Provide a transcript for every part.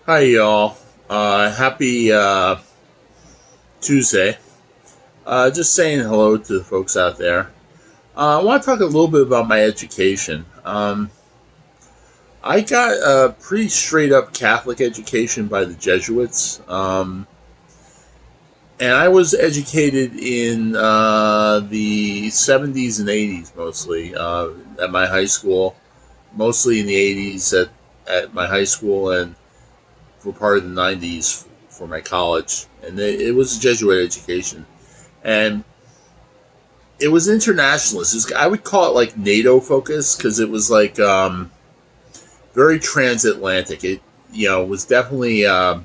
Hi, y'all. Happy Tuesday. Just saying hello to the folks out there. I want to talk a little bit about my education. I got a pretty straight up Catholic education by the Jesuits, and I was educated in the 70s and 80s mostly at my high school, mostly in the 80s at my high school, and for part of the 90s for my college. And it was a Jesuit education. And it was internationalist. I would call it like NATO focused because it was like very transatlantic. It was definitely a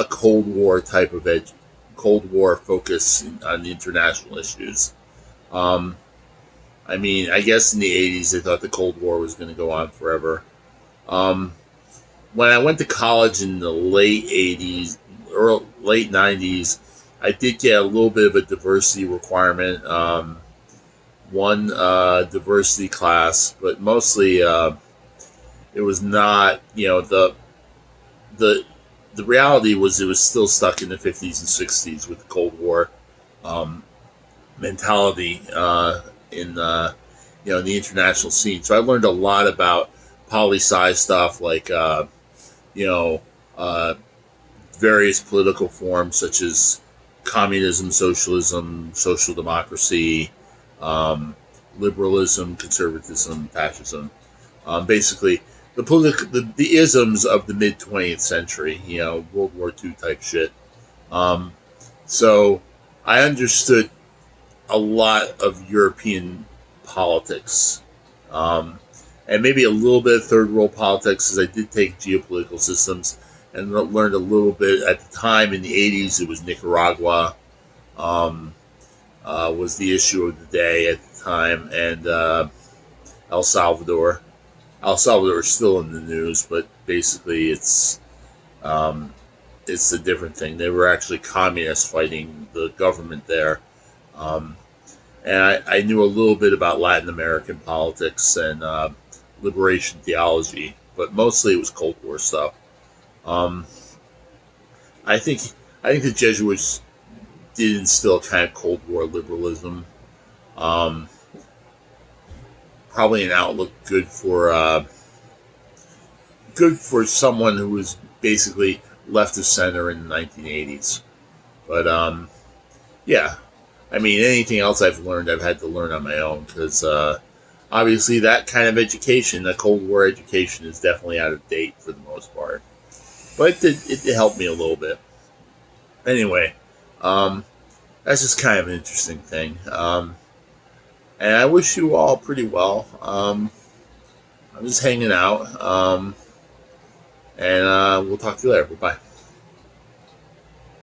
Cold War type of Cold War focus on the international issues. Um, I mean, I guess in the 80s they thought the Cold War was going to go on forever. Um, when I went to college in the late 80s, or late 90s, I did get a little bit of a diversity requirement. One diversity class, but mostly it was not. The the reality was it was still stuck in the 50s and 60s with the Cold War um, mentality in the international scene. So I learned a lot about poli sci stuff like you know uh, various political forms such as communism, socialism, social democracy, um, liberalism, conservatism, fascism. Basically, the isms of the mid 20th century. World War II type shit. Um, so I understood a lot of European politics. Um, and maybe a little bit of third world politics, as I did take geopolitical systems and learned a little bit at the time in the 80s. It was Nicaragua um, was the issue of the day at the time, and El Salvador. El Salvador is still in the news, but basically um, it's a different thing. They were actually communists fighting the government there. Um, and I knew a little bit about Latin American politics and liberation theology, but mostly it was Cold War stuff. Um, I think I think the Jesuits did instill kind of Cold War liberalism. Um, Probably an outlook good for someone who was basically left of center in the 1980s. But yeah, I mean anything else I've learned, I've had to learn on my own because obviously that kind of education, the Cold War education, is definitely out of date for the most part. But it helped me a little bit. Anyway, um, that's just kind of an interesting thing. And I wish you all pretty well. I'm just hanging out. And we'll talk to you later. Bye bye.